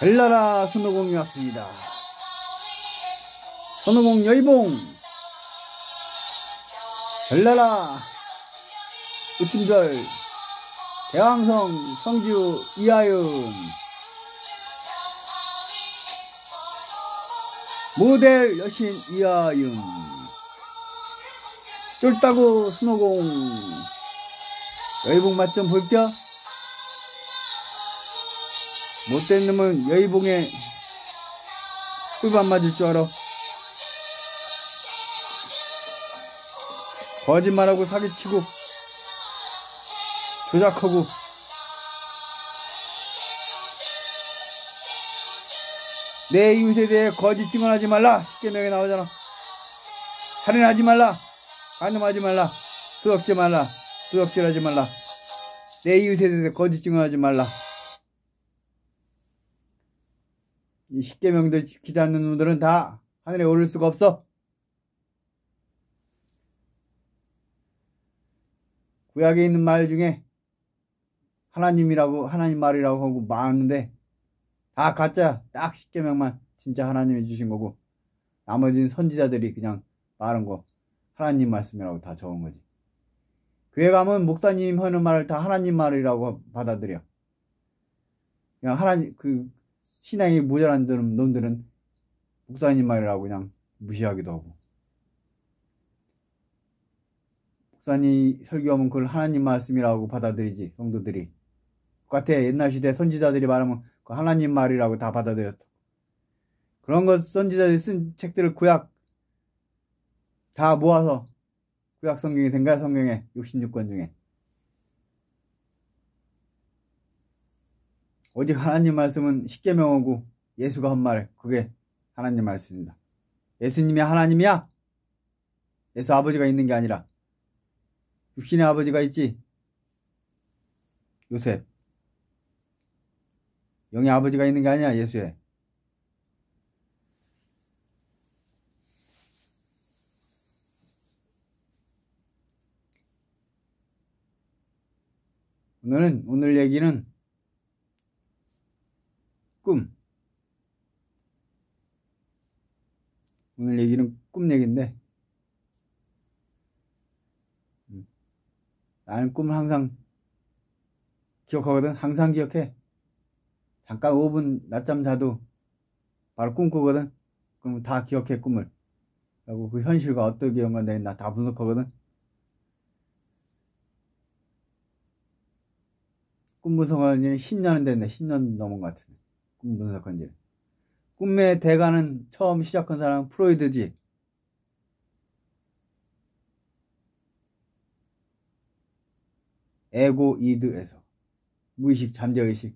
별나라 손오공이 왔습니다. 손오공 여의봉 별나라 으뜸절 대왕성 성주 이하윤 모델 여신 이하윤 쫄따구 손오공 여의봉 맛 좀 볼겨? 못된 놈은 여의봉에 꿀밤 맞을 줄 알아. 거짓말하고 사기치고 조작하고 내 이웃에 대해 거짓 증언하지 말라. 십계명에 나오잖아. 살인하지 말라. 간음하지 말라. 도둑질 말라. 도둑질하지 말라. 내 이웃에 대해 거짓 증언하지 말라. 이 십계명들 지키지 않는 놈들은 다 하늘에 오를 수가 없어. 구약에 있는 말 중에 하나님이라고 하나님 말이라고 하고 많은데 다 가짜. 딱 십계명만 진짜 하나님이 주신 거고 나머지는 선지자들이 그냥 말한 거 하나님 말씀이라고 다 적은 거지. 교회 가면 목사님 하는 말을 다 하나님 말이라고 받아들여. 그냥 하나님 신앙이 모자란 놈들은 목사님 말이라고 그냥 무시하기도 하고. 목사님 설교하면 그걸 하나님 말씀이라고 받아들이지, 성도들이. 똑같아. 옛날 시대 선지자들이 말하면 그 하나님 말이라고 다 받아들였어. 그런 것 선지자들이 쓴 책들을 구약 다 모아서 구약 성경이 된 거야, 성경에 66권 중에. 오직 하나님 말씀은 십계명하고 예수가 한 말, 그게 하나님 말씀입니다. 예수님이 하나님이야? 예수 아버지가 있는 게 아니라 육신의 아버지가 있지. 요셉. 영의 아버지가 있는 게 아니야, 예수의. 오늘 얘기는 꿈. 오늘 얘기는 꿈 얘기인데 나는 꿈을 항상 기억하거든. 항상 기억해. 잠깐 5분 낮잠 자도 바로 꿈 꾸거든. 그럼 다 기억해, 꿈을. 그리고 그 현실과 어떻게 연관되나 다 분석하거든. 꿈 분석한 지는 10년은 됐네. 10년 넘은 것 같은데. 꿈 분석한 지는. 꿈의 대가는 처음 시작한 사람은 프로이드지. 에고이드에서. 무의식, 잠재의식,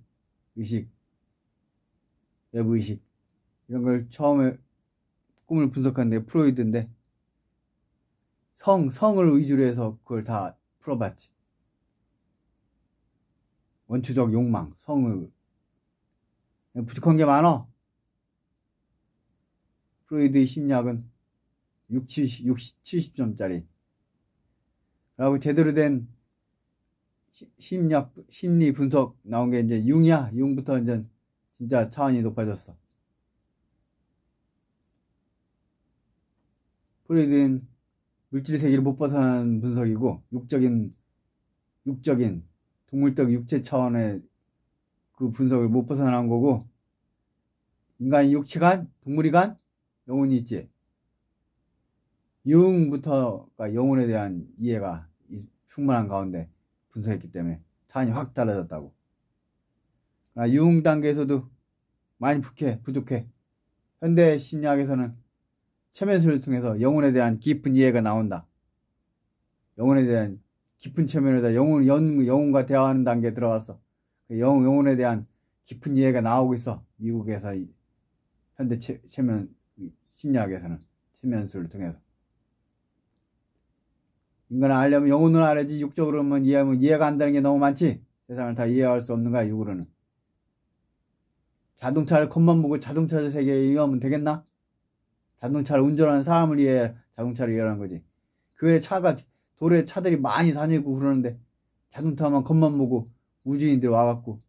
의식, 외부의식. 이런 걸 처음에 꿈을 분석하는데 프로이드인데 성을 위주로 해서 그걸 다 풀어봤지. 원초적 욕망, 성을. 부족한 게 많아. 프로이드의 심리학은 70점짜리. 그리고 제대로 된 심리 분석 나온 게 이제 융이야. 융부터 이제 진짜 차원이 높아졌어. 프로이드는 물질 세계를 못 벗어나는 분석이고, 육적인, 동물적 육체 차원의 그 분석을 못 벗어나는 거고, 인간이 육체간, 동물이간, 영혼이 있지. 융부터가 영혼에 대한 이해가 충분한 가운데 분석했기 때문에 차원이 확 달라졌다고. 융 단계에서도 많이 부족해. 현대 심리학에서는 체면술을 통해서 영혼에 대한 깊은 이해가 나온다. 영혼에 대한 깊은 체면에다 영혼과 대화하는 단계에 들어갔어. 영혼에 대한 깊은 이해가 나오고 있어. 미국에서 현대 체면 심리학에서는 체면술을 통해서. 인간을 알려면 영혼을 알아야지. 육적으로만 이해하면 이해가 안 되는 게 너무 많지. 세상을 다 이해할 수 없는 거야, 육으로는. 자동차를 겉만 보고 자동차 세계에 이해하면 되겠나? 자동차를 운전하는 사람을 이해해 자동차를 이해하는 거지. 그 외에 도로에 차들이 많이 다니고 그러는데 자동차만 겉만 보고 우주인들 와갖고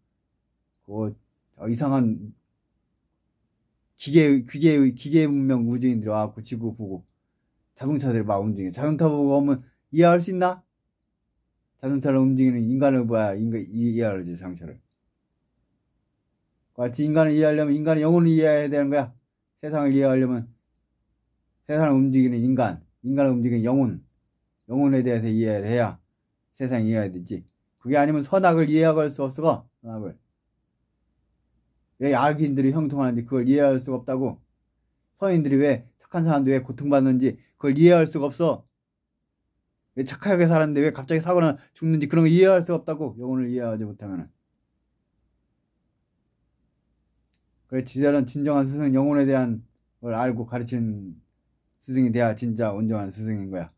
이상한 기계 문명 우주인들이 와갖고 지구 보고 자동차들이 막 움직여. 자동차 보고 오면 이해할 수 있나? 자동차를 움직이는 인간을 봐야 이해하지, 자동차를. 같이 인간을 이해하려면 인간의 영혼을 이해해야 되는 거야. 세상을 이해하려면 세상을 움직이는 인간을 움직이는 영혼에 대해서 이해를 해야 세상을 이해해야 되지. 그게 아니면 선악을 이해할 수 없어, 선악을. 왜 악인들이 형통하는지 그걸 이해할 수가 없다고. 선인들이 왜, 착한 사람들이 왜 고통받는지 그걸 이해할 수가 없어. 왜 착하게 살았는데 왜 갑자기 사고나 죽는지 그런 거 이해할 수가 없다고. 영혼을 이해하지 못하면은. 그래, 진정한 스승은 영혼에 대한 걸 알고 가르치는 스승이 돼야 진짜 온전한 스승인 거야.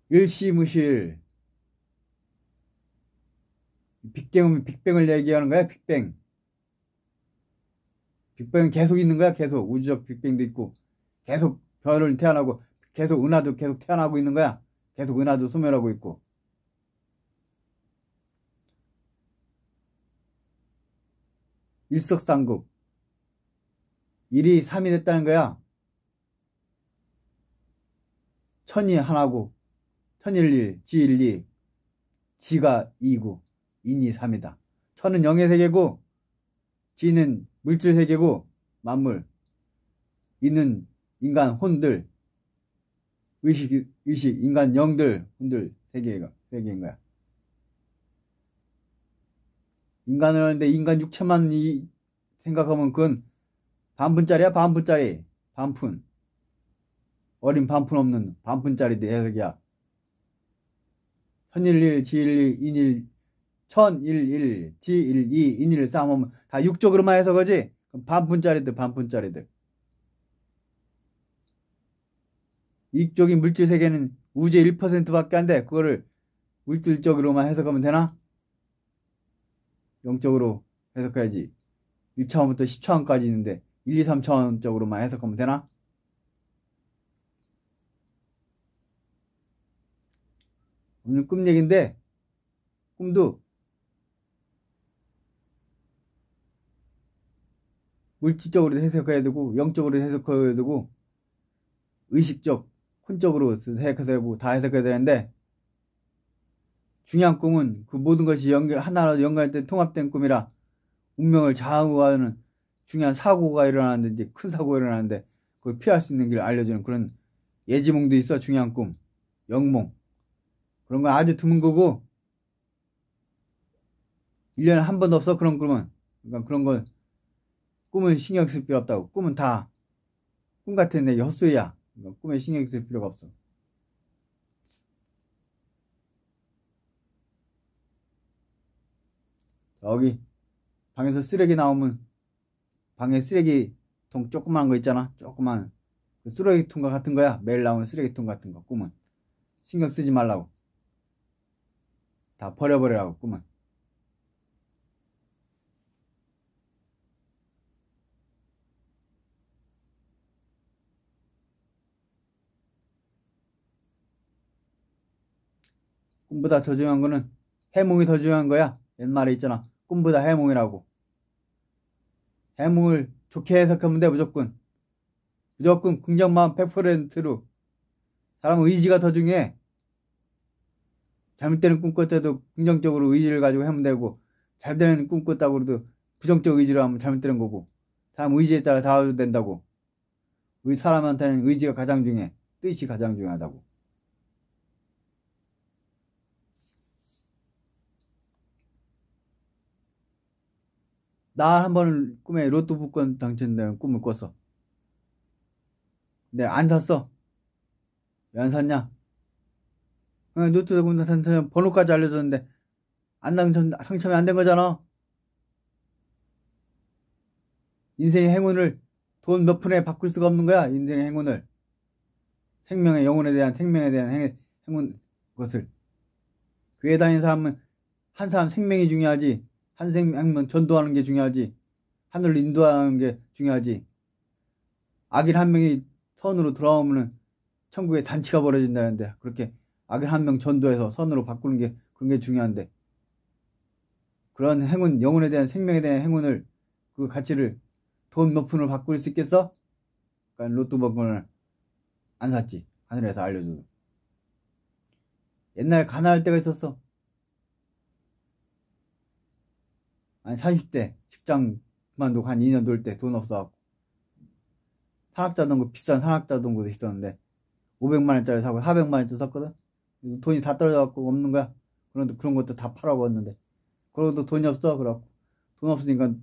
일시무실. 빅뱅을 얘기하는 거야, 빅뱅. 빅뱅은 계속 있는 거야, 계속. 우주적 빅뱅도 있고, 계속 별을 태어나고, 계속 은하도 계속 태어나고 있는 거야. 계속 은하도 소멸하고 있고. 일석삼국. 일이 삼이 됐다는 거야. 천이 하나고, 천일일, 지일이, 지가 이고, 인이 삼이다. 천은 영의 세계고, 지는 물질 세계고, 만물. 이는 인간 혼들, 의식, 인간 영들, 혼들, 세계인 거야. 인간을 하는데 인간 육체만 생각하면 그건 반푼짜리야, 반푼짜리. 반푼. 어린 반푼 없는 반푼짜리 해석이야. 천일일, 지일일, 인일, 천일일, 지일이, 인일 싸움하면 다 육적으로만 해석하지? 그럼 반푼짜리들. 이쪽인 물질 세계는 우주의 1%밖에 안 돼. 그거를 물질적으로만 해석하면 되나? 영적으로 해석해야지. 1차원부터 10차원까지 있는데 1, 2, 3차원적으로만 해석하면 되나? 오늘 꿈 얘기인데 꿈도 물질적으로 해석해야 되고 영적으로 해석해야 되고 의식적, 혼적으로 해석해야 되고 다 해석해야 되는데 중요한 꿈은 그 모든 것이 하나로 연결된 통합된 꿈이라 운명을 좌우하는 중요한 사고가 일어나는데 큰 사고가 일어나는데 그걸 피할 수 있는 길을 알려주는 그런 예지몽도 있어. 중요한 꿈, 영몽. 그런 건 아주 드문 거고 1년에 한 번도 없어. 그런 꿈은. 그러니까 그런 건 꿈은 신경 쓸 필요 없다고. 꿈은 다 꿈 같은 내 헛소리야. 그러니까 꿈에 신경 쓸 필요가 없어. 여기 방에서 쓰레기 나오면 방에 쓰레기통 조그만 거 있잖아. 조그만 그 쓰레기통과 같은 거야. 매일 나오는 쓰레기통 같은 거. 꿈은 신경 쓰지 말라고. 다 버려버리라고. 꿈은. 꿈보다 더 중요한 거는 해몽이 더 중요한 거야. 옛말에 있잖아. 꿈보다 해몽이라고. 해몽을 좋게 해석하면 돼. 무조건 긍정만 100%로. 사람은 의지가 더 중요해. 잘못되는 꿈 꿀 때도 긍정적으로 의지를 가지고 하면 되고 잘 되는 꿈 꿨다고 해도 부정적 의지로 하면 잘못되는 거고 사람 의지에 따라 다워도 된다고. 우리 사람한테는 의지가 가장 중요해. 뜻이 가장 중요하다고. 나 한 번 꿈에 로또 복권 당첨되는 꿈을 꿨어. 근데 안 샀어. 왜 안 샀냐? 로또 복권 당첨 번호까지 알려줬는데 당첨이 안 된 거잖아. 인생의 행운을 돈 몇 푼에 바꿀 수가 없는 거야. 인생의 행운을. 생명에 대한 행운 것을. 교회 다니는 사람은 한 사람 생명이 중요하지. 한 생명 전도하는 게 중요하지. 하늘로 인도하는 게 중요하지. 악인 한 명이 선으로 돌아오면은 천국에 단치가 벌어진다는데 그렇게 악인 한 명 전도해서 선으로 바꾸는 게 그런 게 중요한데 그런 행운, 영혼에 대한 생명에 대한 행운을 그 가치를 돈 몇 푼을 바꿀 수 있겠어? 그러니까 로또 복권을 안 샀지. 하늘에서 알려줘도. 옛날에 가난할 때가 있었어. 아니 30대 직장 그만두고 한 2년 놀 때 돈 없어갖고 산악자동구 비싼 산악자동구도 있었는데 500만원짜리 사고 400만원짜리 샀거든. 돈이 다 떨어져갖고 없는 거야. 그런 것도 다 팔아먹었는데 그러고도 돈이 없어. 그래갖고 돈 없으니까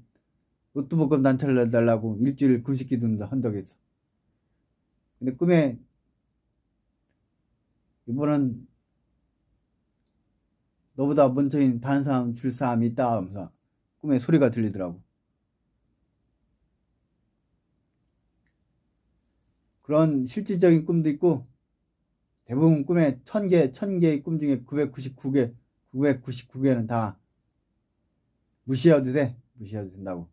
로또 복권 단체를 내달라고 일주일 금식기도도 한 적이 있어. 근데 꿈에 이번은 너보다 먼저인 다른 사람 줄 사람이 있다 하면서 꿈에 소리가 들리더라고. 그런 실질적인 꿈도 있고 대부분 꿈에 1000개의 꿈 중에 999개는 다 무시해도 돼. 무시해도 된다고.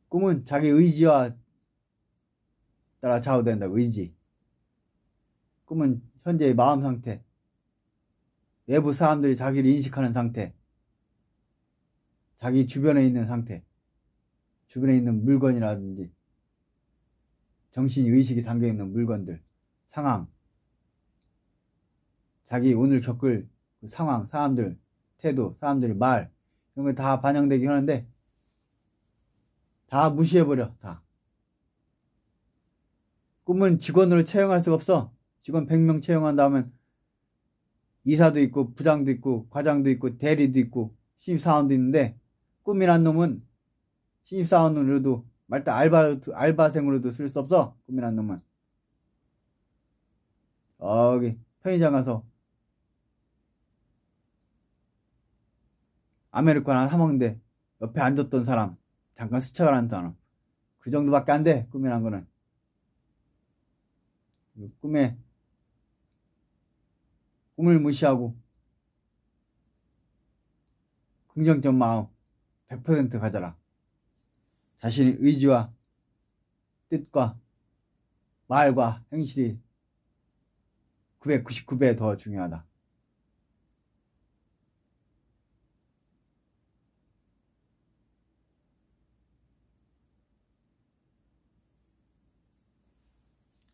꿈은 자기 의지와 따라 좌우된다고. 의지. 꿈은 현재의 마음 상태, 외부 사람들이 자기를 인식하는 상태, 자기 주변에 있는 상태, 주변에 있는 물건이라든지 정신이 의식이 담겨있는 물건들, 상황, 자기 오늘 겪을 그 상황, 사람들, 태도, 사람들의 말 이런 게 다 반영되긴 하는데 다 무시해버려. 다. 꿈은 직원으로 채용할 수가 없어. 직원 100명 채용한다 하면 이사도 있고 부장도 있고 과장도 있고 대리도 있고 신입사원도 있는데 꿈이란 놈은 신입사원으로도 말단 알바생으로도 쓸 수 없어. 꿈이란 놈은 여기 편의점 가서 아메리카노 하나 사 먹는데 옆에 앉았던 사람 잠깐 스쳐가는 사람 그 정도밖에 안 돼. 꿈이란 거는 꿈을 무시하고 긍정적 마음 100% 가져라. 자신의 의지와 뜻과 말과 행실이 999배 더 중요하다.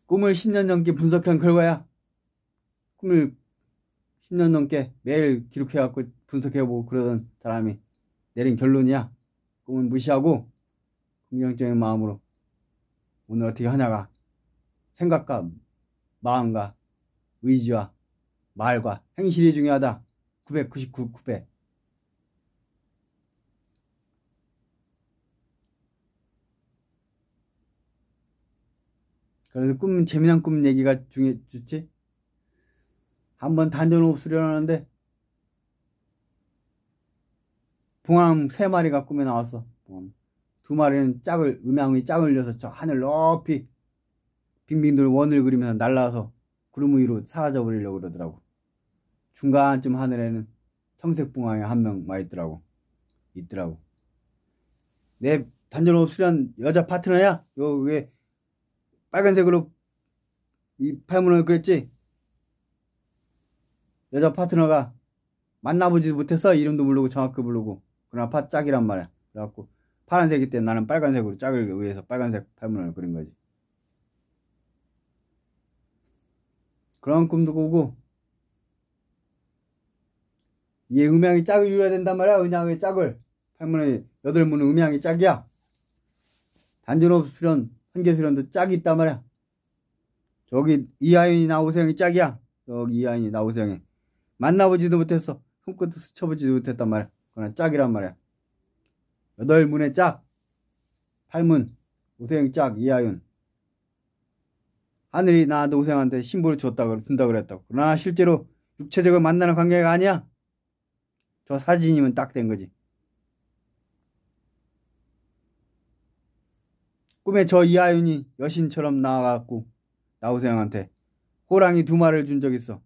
꿈을 10년 넘게 분석한 결과야. 꿈을 10년 넘게 매일 기록해갖고 분석해보고 그러던 사람이 내린 결론이야. 꿈은 무시하고 긍정적인 마음으로 오늘 어떻게 하냐가 생각과 마음과 의지와 말과 행실이 중요하다. 999배. 그래서 재미난 꿈 얘기가 좋지? 한번 단전호흡 수련하는데 봉황 3마리가 꿈에 나왔어. 2마리는 음양이 짝을 이뤄서 저 하늘 높이 빙빙 돌 원을 그리면서 날아서 구름 위로 사라져 버리려고 그러더라고. 중간쯤 하늘에는 청색 봉황이 한 명 와 있더라고. 내 단전호흡 수련 여자 파트너야? 왜 빨간색으로 이 팔문을 그랬지? 여자 파트너가 만나보지도 못했어. 이름도 모르고 정확히 모르고. 그러나 짝이란 말이야. 그래갖고 파란색일 때 나는 빨간색으로 짝을 위해서 빨간색 팔문을 그린 거지. 그런 꿈도 꾸고 이게 음양이 짝을 이루어야 된단 말이야. 음양의 짝을. 팔문의 8문은 음양이 짝이야. 단전호흡 수련, 한계 수련도 짝이 있단 말이야. 저기 이하윤이 나오세영이 짝이야. 여기 이하윤이 나오세영이 만나보지도 못했어. 손끝도 스쳐보지도 못했단 말이야. 그건 짝이란 말이야. 8문의 짝, 8문 오세영 짝, 이하윤. 하늘이 나도 오세영한테 신부를 준다 그랬다고. 그러나 실제로 육체적으로 만나는 관계가 아니야. 저 사진이면 딱 된 거지. 꿈에 저 이하윤이 여신처럼 나와갖고 나오세영한테 호랑이 2마리를 준 적 있어.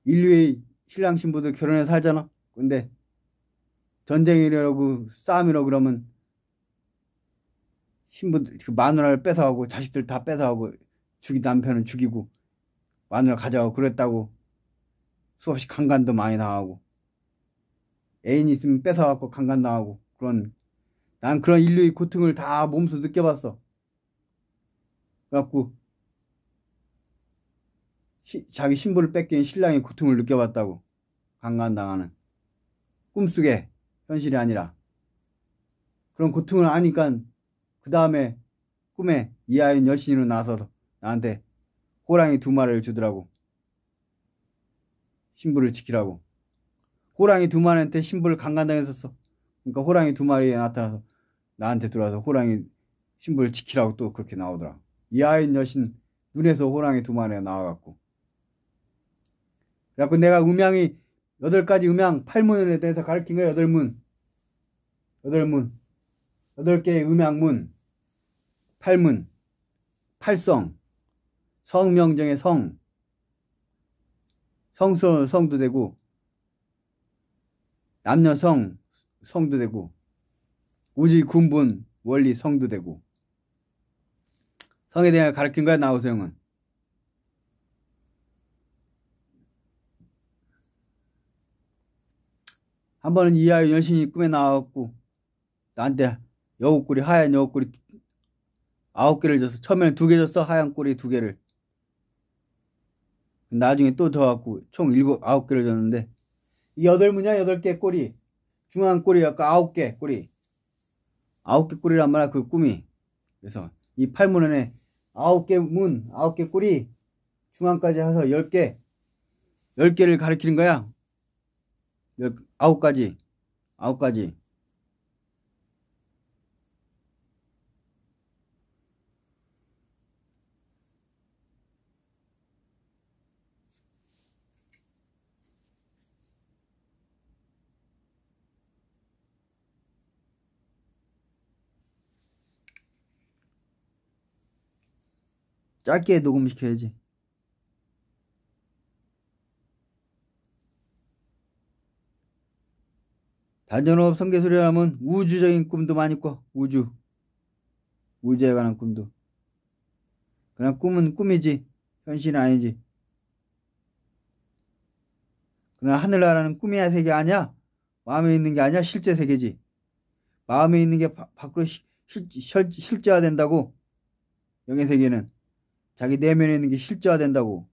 인류의 신랑 신부도 결혼해서 살잖아. 근데 전쟁이라고 싸움이라고 그러면 신부 그 마누라를 뺏어가고 자식들 다 뺏어가고 남편은 죽이고 마누라 가져가고 그랬다고 수없이 강간도 많이 당하고 애인 있으면 뺏어갖고 강간 당하고 난 그런 인류의 고통을 다 몸소 느껴봤어. 그래갖고 자기 신부를 뺏긴 신랑의 고통을 느껴봤다고. 강간당하는 꿈속에 현실이 아니라 그런 고통을 아니까 그 다음에 꿈에 이하연 여신으로 나서서 나한테 호랑이 2마리를 주더라고. 신부를 지키라고. 호랑이 2마리한테 신부를 강간당했었어. 그러니까 호랑이 2마리에 나타나서 나한테 들어와서 호랑이 신부를 지키라고 또 그렇게 나오더라. 이하연 여신 눈에서 호랑이 2마리가 나와갖고. 그래갖고 내가 음양이 8가지 음양 8문에 대해서 가르친 거야. 8문. 8개의 음양문. 8문. 8성. 성명정의 성. 성도 되고 남녀성 성도 되고 우주의 군분 원리 성도 되고 성에 대해 가르친 거야. 나우성은. 한 번은 이하연 여신이 꿈에 나와갖고 나한테 여우꼬리 하얀 여우꼬리 9개를 줬어. 처음에는 2개 줬어. 하얀 꼬리 2개를. 나중에 또 더 갖고 총 9개를 줬는데 이 8문이야. 8개 꼬리. 중앙 꼬리 아까 9개 꼬리. 9개 꼬리란 말이야. 그 꿈이. 그래서 이 8문안에 9개 문 9개 꼬리 중앙까지 해서 10개 10개를 가리키는 거야. 9가지. 짧게 녹음시켜야지. 단전호흡 성게소리 하면 우주적인 꿈도 많이 꿔. 우주에 관한 꿈도. 그냥 꿈은 꿈이지 현실은 아니지. 그냥 하늘나라는 꿈이야 세계 아니야. 마음에 있는 게 아니야. 실제 세계지. 마음에 있는 게 밖으로 실제화된다고. 영의 세계는 자기 내면에 있는 게 실제화된다고.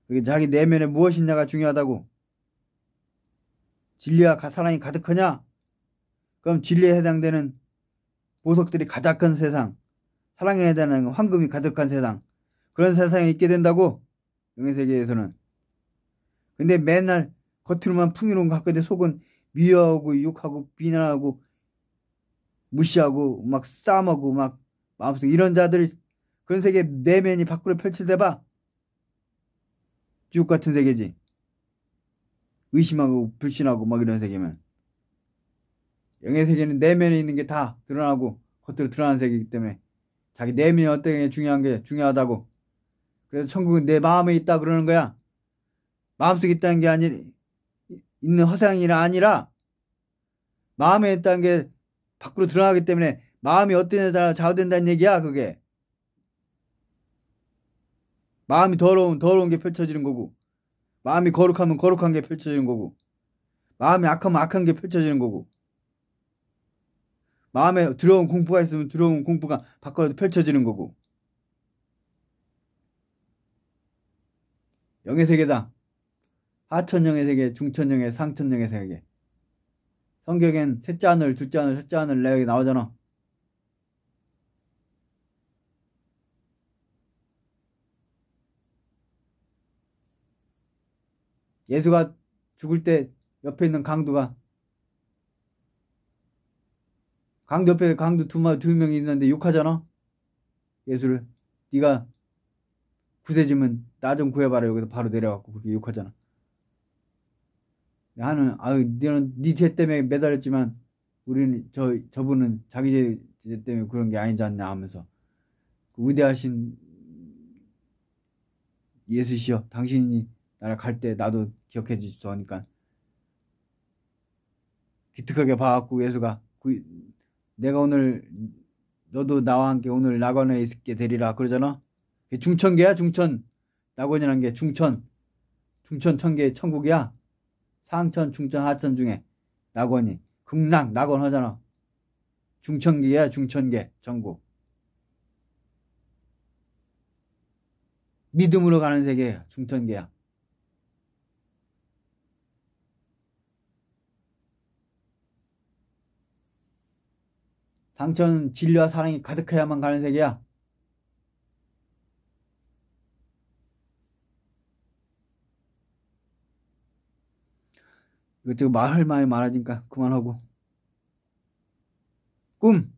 그게 자기 내면에 무엇이 있냐가 중요하다고. 진리와 사랑이 가득하냐? 그럼 진리에 해당되는 보석들이 가득한 세상, 사랑에 해당하는 황금이 가득한 세상, 그런 세상에 있게 된다고. 영의 세계에서는. 근데 맨날 겉으로만 풍요로운 것 같은데 속은 미워하고 욕하고 비난하고 무시하고 막 싸움하고 막 마음속에 이런 자들이 그런 세계 내면이 밖으로 펼쳐대봐. 지옥 같은 세계지. 의심하고 불신하고 막 이런 세계면. 영의 세계는 내면에 있는 게 다 드러나고 겉으로 드러나는 세계이기 때문에 자기 내면이 어떤 게 중요하다고. 그래서 천국은 내 마음에 있다 그러는 거야. 마음속에 있다는 게 아니라 있는 허상이 아니라 마음에 있다는 게 밖으로 드러나기 때문에 마음이 어떤 데 따라 좌우된다는 얘기야. 그게 마음이 더러운 게 펼쳐지는 거고, 마음이 거룩하면 거룩한 게 펼쳐지는 거고, 마음이 악하면 악한 게 펼쳐지는 거고, 마음에 두려운 공포가 있으면 두려운 공포가 밖으로 펼쳐지는 거고. 영의 세계다. 하천영의 세계, 중천영의, 상천영의 세계. 성경엔 셋째 하늘, 둘째 하늘, 셋째 하늘 내역이 나오잖아. 예수가 죽을 때 옆에 있는 강도 옆에 강도 두 명이 있는데 욕하잖아. 예수를. 네가 구세주면 나 좀 구해봐라. 여기서 바로 내려갖고 그렇게 욕하잖아. 나는 너는 네 죄 때문에 매달렸지만 우리는 저분은 자기 죄 때문에 그런 게 아니지 않냐 하면서 그 위대하신 예수시여 당신이 나를 갈 때 나도 기억해 주시소 하니까 기특하게 봐갖고 예수가 내가 오늘 너도 나와 함께 오늘 낙원에 있게 되리라 그러잖아. 중천계야 중천. 낙원이라는 게 중천 천계 천국이야. 상천 중천 하천 중에 낙원이 극락 낙원 하잖아. 중천계야 중천계 천국. 믿음으로 가는 세계야 중천계야. 상천은 진리와 사랑이 가득해야만 가는 세계야. 이것저것 말할 말이 많아지니까 그만하고. 꿈.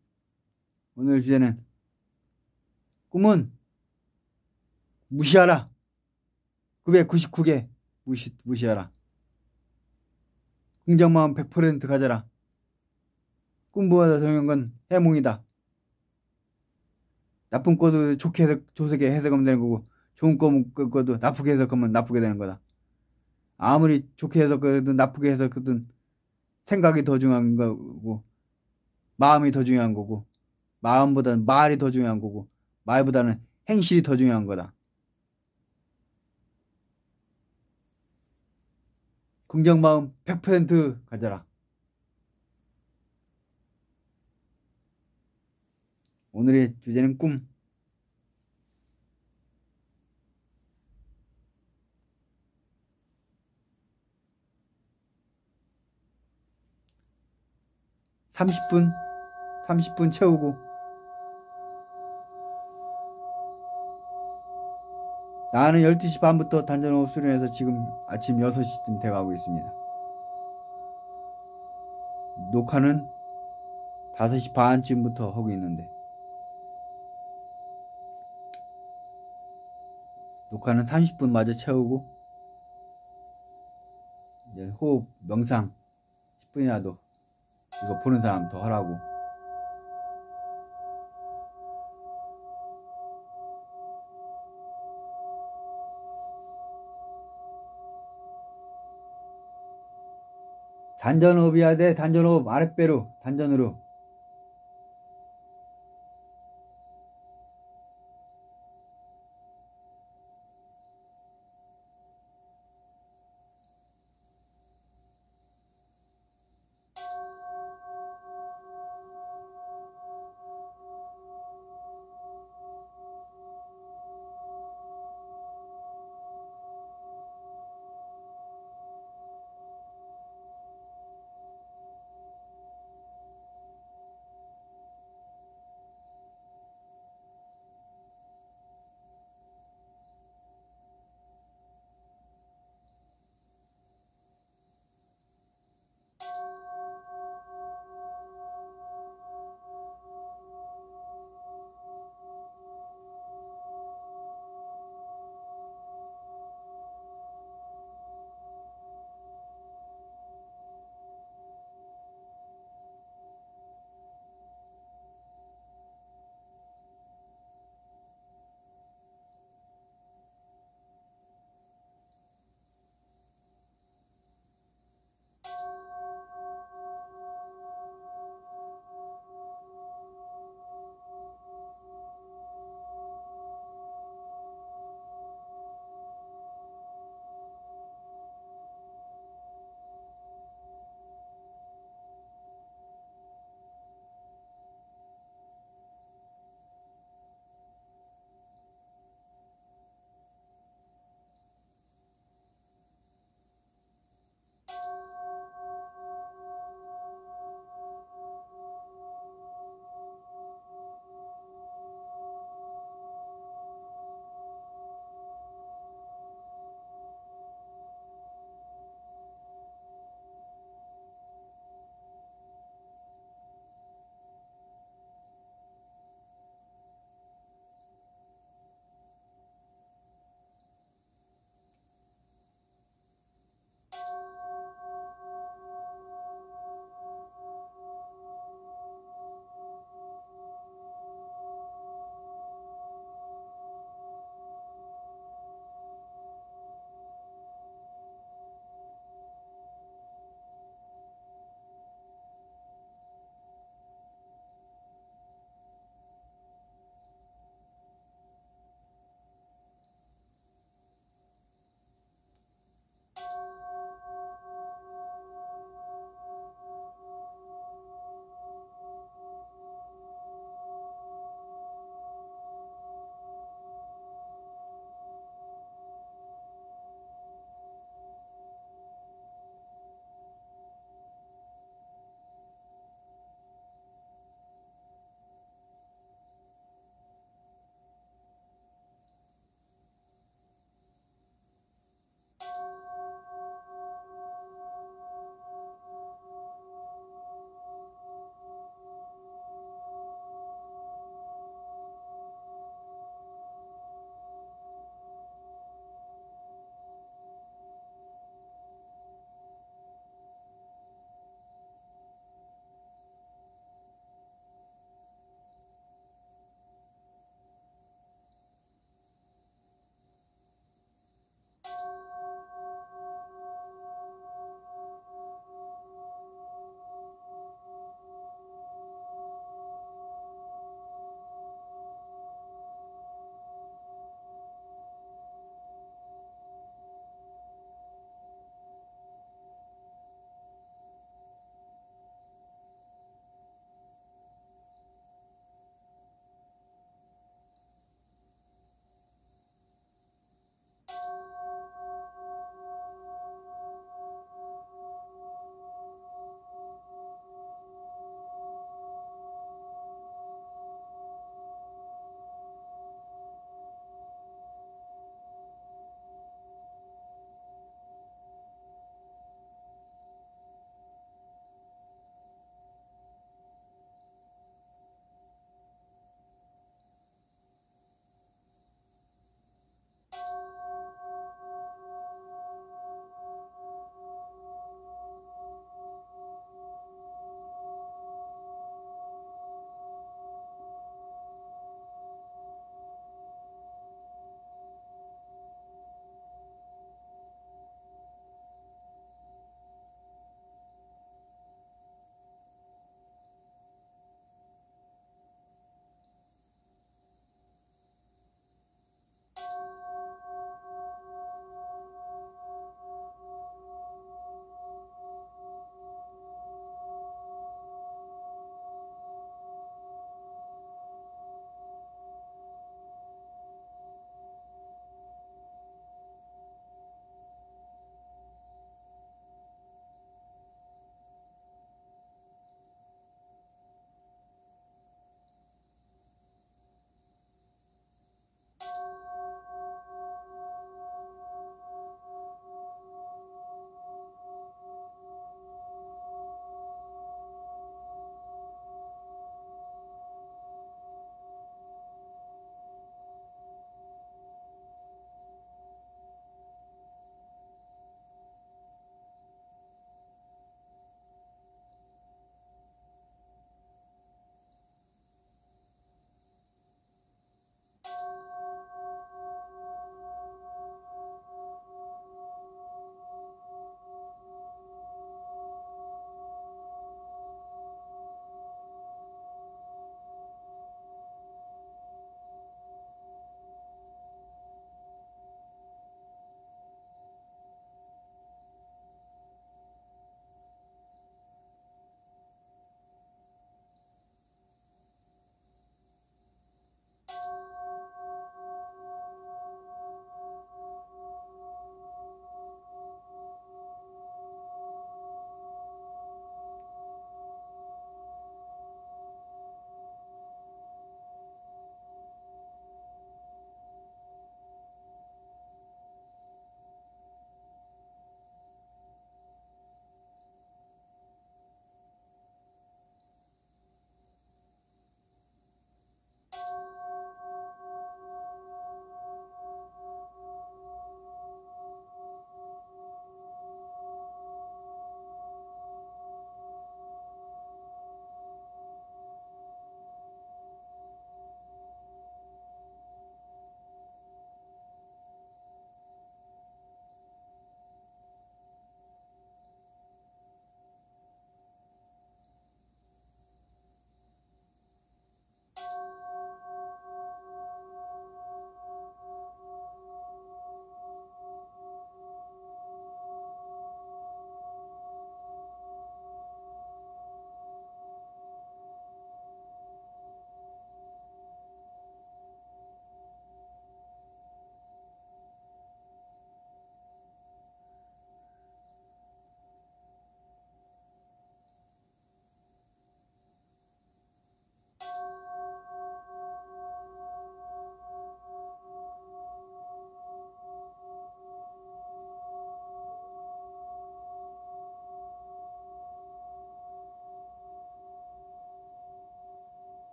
오늘 주제는 꿈은 무시하라. 999개 무시하라. 긍정마음 100% 가져라. 꿈보다 중요한 건 해몽이다. 나쁜 거도 좋게 해석하면 되는 거고, 좋은 거도 나쁘게 해석하면 나쁘게 되는 거다. 아무리 좋게 해석하든 나쁘게 해석하든 생각이 더 중요한 거고, 마음이 더 중요한 거고, 마음보다는 말이 더 중요한 거고, 말보다는 행실이 더 중요한 거다. 긍정마음 100% 가져라. 오늘의 주제는 꿈. (30분) 채우고 나는 12시 반부터 단전호흡 수련해서 지금 아침 6시쯤 돼가고 있습니다. 녹화는 5시 반쯤부터 하고 있는데 녹화는 30분 마저 채우고 이제 호흡 명상 10분이라도 이거 보는 사람 더 하라고. 단전호흡 해야 돼. 단전호흡 아랫배로 단전으로.